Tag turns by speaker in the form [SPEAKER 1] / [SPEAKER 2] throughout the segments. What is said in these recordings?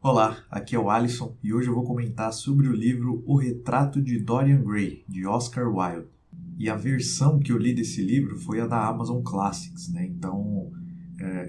[SPEAKER 1] Olá, aqui é o Alisson e hoje eu vou comentar sobre o livro O Retrato de Dorian Gray, de Oscar Wilde. E a versão que eu li desse livro foi a da Amazon Classics, né? Então,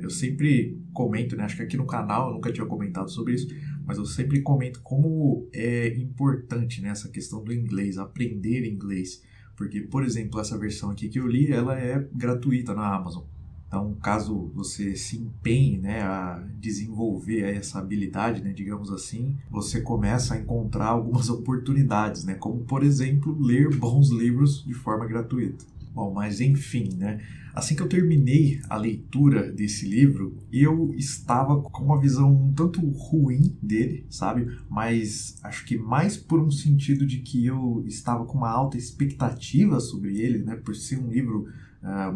[SPEAKER 1] eu sempre comento, né? Acho que aqui no canal eu nunca tinha comentado sobre isso, mas eu sempre comento como é importante, né, essa questão do inglês, aprender inglês. Porque, por exemplo, essa versão aqui que eu li, ela é gratuita na Amazon. Então, caso você se empenhe, né, a desenvolver essa habilidade, né, digamos assim, você começa a encontrar algumas oportunidades, né, como, por exemplo, ler bons livros de forma gratuita. Bom, mas enfim, né, assim que eu terminei a leitura desse livro, eu estava com uma visão um tanto ruim dele, sabe? Mas acho que mais por um sentido de que eu estava com uma alta expectativa sobre ele, né, por ser um livro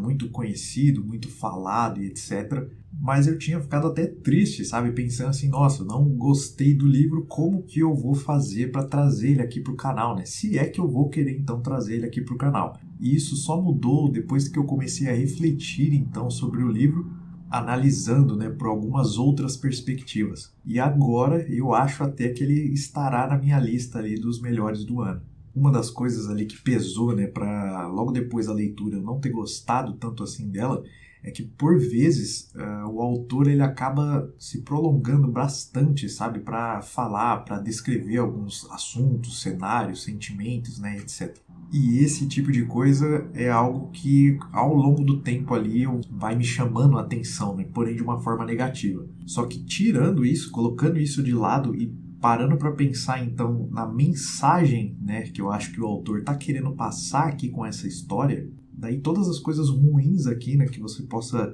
[SPEAKER 1] muito conhecido, muito falado e etc. Mas eu tinha ficado até triste, sabe? Pensando assim, nossa, eu não gostei do livro, como que eu vou fazer para trazer ele aqui para o canal, né? Se é que eu vou querer então trazer ele aqui para o canal. E isso só mudou depois que eu comecei a refletir então sobre o livro, analisando, né, por algumas outras perspectivas. E agora eu acho até que ele estará na minha lista ali dos melhores do ano. Uma das coisas ali que pesou, né, para logo depois da leitura eu não ter gostado tanto assim dela, é que por vezes o autor ele acaba se prolongando bastante, sabe, para falar, para descrever alguns assuntos, cenários, sentimentos, né, etc. E esse tipo de coisa é algo que ao longo do tempo ali vai me chamando a atenção, né, porém de uma forma negativa. Só que tirando isso, colocando isso de lado e parando para pensar então na mensagem, né, que eu acho que o autor está querendo passar aqui com essa história, daí todas as coisas ruins aqui, né, que você possa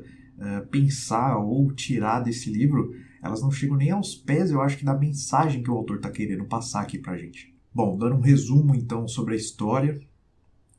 [SPEAKER 1] pensar ou tirar desse livro, elas não chegam nem aos pés, eu acho que da mensagem que o autor está querendo passar aqui para a gente. Bom, dando um resumo então sobre a história,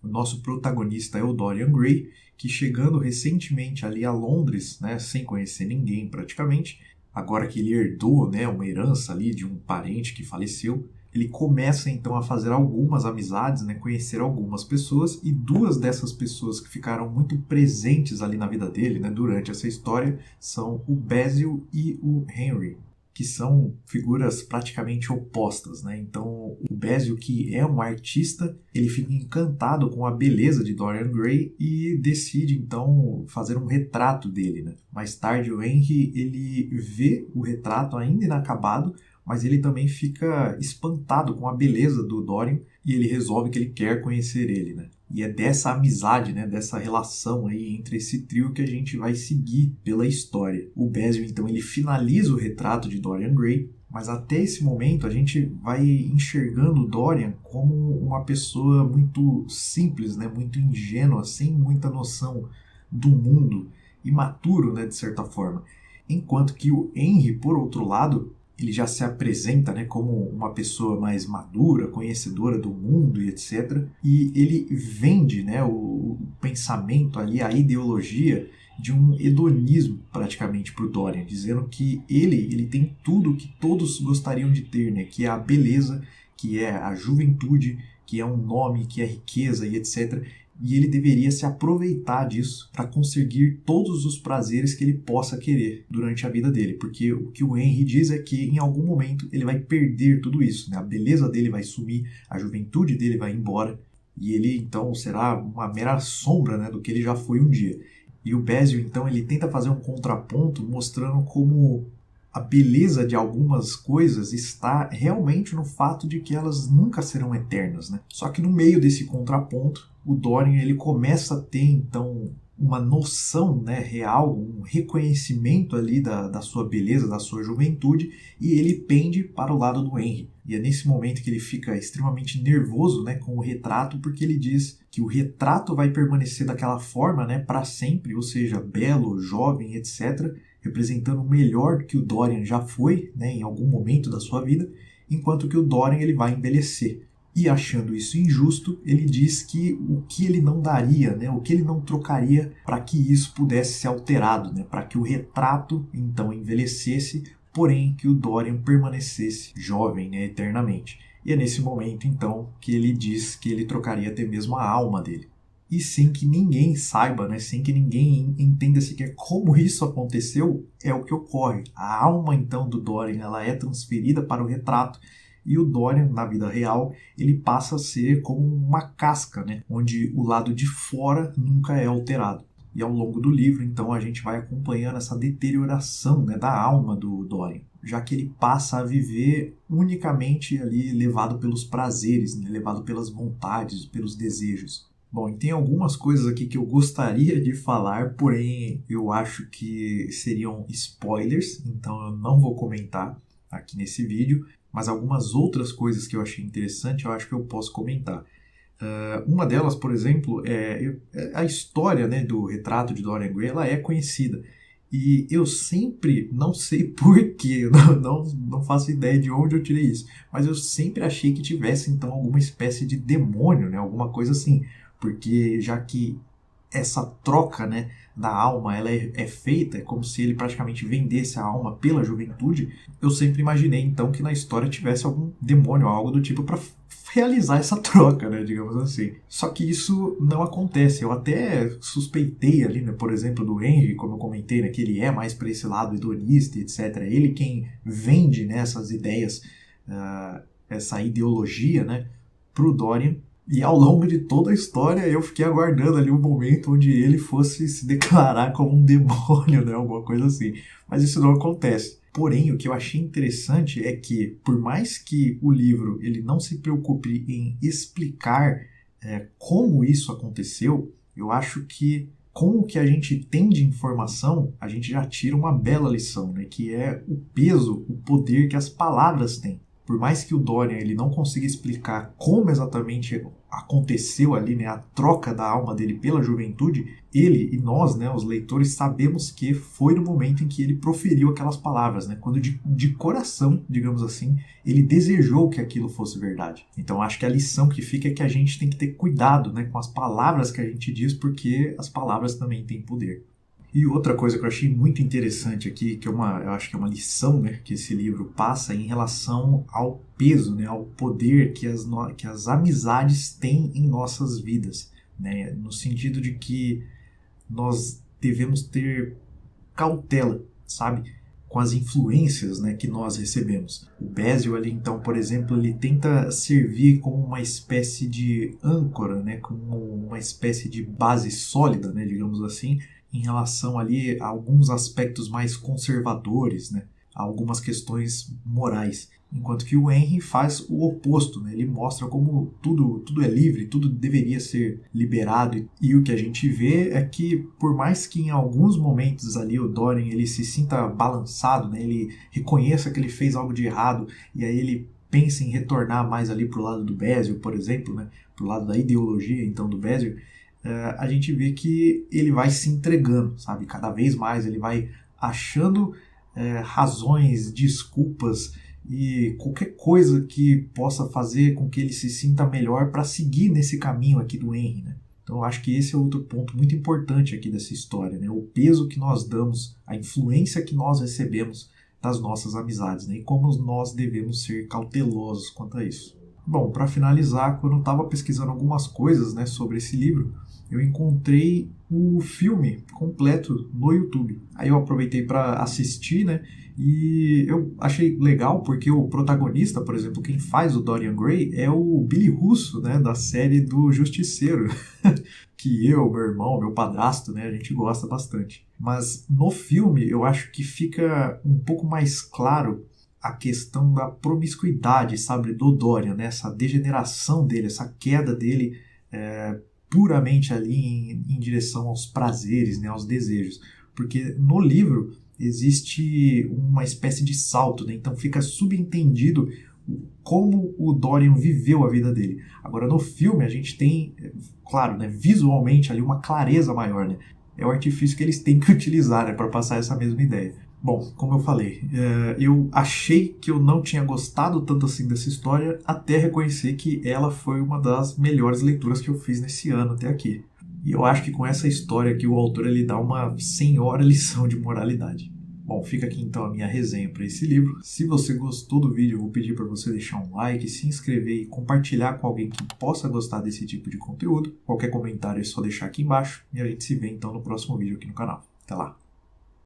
[SPEAKER 1] o nosso protagonista é o Dorian Gray, que chegando recentemente ali a Londres, né, sem conhecer ninguém praticamente, agora que ele herdou, né, uma herança ali de um parente que faleceu, ele começa então a fazer algumas amizades, né, conhecer algumas pessoas, e duas dessas pessoas que ficaram muito presentes ali na vida dele, né, durante essa história são o Basil e o Henry, que são figuras praticamente opostas, né? Então, o Basil, que é um artista, ele fica encantado com a beleza de Dorian Gray e decide, então, fazer um retrato dele, né? Mais tarde, o Henry, ele vê o retrato ainda inacabado, mas ele também fica espantado com a beleza do Dorian e ele resolve que ele quer conhecer ele, né? E é dessa amizade, né, dessa relação aí entre esse trio que a gente vai seguir pela história. O Basil, então, ele finaliza o retrato de Dorian Gray, mas até esse momento a gente vai enxergando o Dorian como uma pessoa muito simples, né, muito ingênua, sem muita noção do mundo, imaturo, né, de certa forma. Enquanto que o Henry, por outro lado, ele já se apresenta, né, como uma pessoa mais madura, conhecedora do mundo e etc. E ele vende, né, o pensamento ali, a ideologia de um hedonismo praticamente para o Dorian, dizendo que ele tem tudo que todos gostariam de ter, né, que é a beleza, que é a juventude, que é um nome, que é riqueza e etc. E ele deveria se aproveitar disso para conseguir todos os prazeres que ele possa querer durante a vida dele, porque o que o Henry diz é que em algum momento ele vai perder tudo isso, né? A beleza dele vai sumir, a juventude dele vai embora, e ele então será uma mera sombra, né, do que ele já foi um dia. E o Basil então ele tenta fazer um contraponto mostrando como a beleza de algumas coisas está realmente no fato de que elas nunca serão eternas, né? Só que no meio desse contraponto, o Dorian ele começa a ter então uma noção, né, real, um reconhecimento ali da sua beleza, da sua juventude, e ele pende para o lado do Henry. E é nesse momento que ele fica extremamente nervoso, né, com o retrato, porque ele diz que o retrato vai permanecer daquela forma, né, para sempre, ou seja, belo, jovem, etc., representando o melhor que o Dorian já foi, né, em algum momento da sua vida, enquanto que o Dorian ele vai envelhecer. E achando isso injusto, ele diz que o que ele não daria, né, o que ele não trocaria para que isso pudesse ser alterado, né, para que o retrato então envelhecesse, porém que o Dorian permanecesse jovem, né, eternamente. E é nesse momento então que ele diz que ele trocaria até mesmo a alma dele. e sem que ninguém saiba, né, sem que ninguém entenda sequer como isso aconteceu, é o que ocorre. A alma, então, do Dorian, ela é transferida para o retrato, e o Dorian, na vida real, ele passa a ser como uma casca, né, onde o lado de fora nunca é alterado. E ao longo do livro, então, a gente vai acompanhando essa deterioração, né, da alma do Dorian, já que ele passa a viver unicamente ali levado pelos prazeres, né, levado pelas vontades, pelos desejos. Bom, e tem algumas coisas aqui que eu gostaria de falar, porém eu acho que seriam spoilers, então eu não vou comentar aqui nesse vídeo, mas algumas outras coisas que eu achei interessante eu acho que eu posso comentar. Uma delas, por exemplo, é a história, né, do retrato de Dorian Gray, ela é conhecida. E eu sempre, não sei porquê, não faço ideia de onde eu tirei isso, mas eu sempre achei que tivesse então alguma espécie de demônio, né, alguma coisa assim, porque já que essa troca, né, da alma ela é feita, é como se ele praticamente vendesse a alma pela juventude, eu sempre imaginei então que na história tivesse algum demônio, algo do tipo para realizar essa troca, né, digamos assim. Só que isso não acontece. Eu até suspeitei ali, né, por exemplo, do Henry, como eu comentei, né, que ele é mais para esse lado hedonista, etc. Ele quem vende, né, essas ideias, essa ideologia, né, pro Dorian. E ao longo de toda a história eu fiquei aguardando ali um momento onde ele fosse se declarar como um demônio, né? Alguma coisa assim. Mas isso não acontece. Porém, o que eu achei interessante é que, por mais que o livro ele não se preocupe em explicar como isso aconteceu, eu acho que com o que a gente tem de informação, a gente já tira uma bela lição, né? Que é o peso, o poder que as palavras têm. Por mais que o Dorian ele não consiga explicar como exatamente aconteceu ali, né, a troca da alma dele pela juventude, ele e nós, né, os leitores, sabemos que foi no momento em que ele proferiu aquelas palavras, né, quando de coração, digamos assim, ele desejou que aquilo fosse verdade. Então acho que a lição que fica é que a gente tem que ter cuidado, né, com as palavras que a gente diz, porque as palavras também têm poder. E outra coisa que eu achei muito interessante aqui, que eu acho que é uma lição, né, que esse livro passa em relação ao peso, né, ao poder que as amizades têm em nossas vidas, né, no sentido de que nós devemos ter cautela, sabe, com as influências, né, que nós recebemos. O Basil ali, então, por exemplo, ele tenta servir como uma espécie de âncora, né, como uma espécie de base sólida, né, digamos assim, em relação ali a alguns aspectos mais conservadores, né, a algumas questões morais. Enquanto que o Henry faz o oposto, né? Ele mostra como tudo é livre, tudo deveria ser liberado. E o que a gente vê é que, por mais que em alguns momentos ali o Dorian ele se sinta balançado, né? Ele reconheça que ele fez algo de errado e aí ele pensa em retornar mais ali para o lado do Basil, por exemplo, né? Para o lado da ideologia então do Basil, a gente vê que ele vai se entregando, sabe? Cada vez mais ele vai achando razões, desculpas e qualquer coisa que possa fazer com que ele se sinta melhor para seguir nesse caminho aqui do Henry, né? Então eu acho que esse é outro ponto muito importante aqui dessa história, né? O peso que nós damos, a influência que nós recebemos das nossas amizades, né? E como nós devemos ser cautelosos quanto a isso. Bom, para finalizar, quando eu estava pesquisando algumas coisas, né, sobre esse livro, eu encontrei o filme completo no YouTube. Aí eu aproveitei para assistir, né? E eu achei legal porque o protagonista, por exemplo, quem faz o Dorian Gray é o Billy Russo, né, da série do Justiceiro, que eu, meu irmão, meu padrasto, né, a gente gosta bastante. Mas no filme eu acho que fica um pouco mais claro a questão da promiscuidade, sabe, do Dorian, né, essa degeneração dele, essa queda dele puramente ali em direção aos prazeres, né, aos desejos. Porque no livro existe uma espécie de salto, né? Então fica subentendido como o Dorian viveu a vida dele. Agora no filme a gente tem, claro, né, visualmente ali uma clareza maior, né? É o artifício que eles têm que utilizar, né, para passar essa mesma ideia. Bom, como eu falei, eu achei que eu não tinha gostado tanto assim dessa história até reconhecer que ela foi uma das melhores leituras que eu fiz nesse ano até aqui. E eu acho que com essa história aqui o autor ele dá uma senhora lição de moralidade. Bom, fica aqui então a minha resenha para esse livro. Se você gostou do vídeo, eu vou pedir para você deixar um like, se inscrever e compartilhar com alguém que possa gostar desse tipo de conteúdo. Qualquer comentário é só deixar aqui embaixo e a gente se vê então no próximo vídeo aqui no canal. Até lá!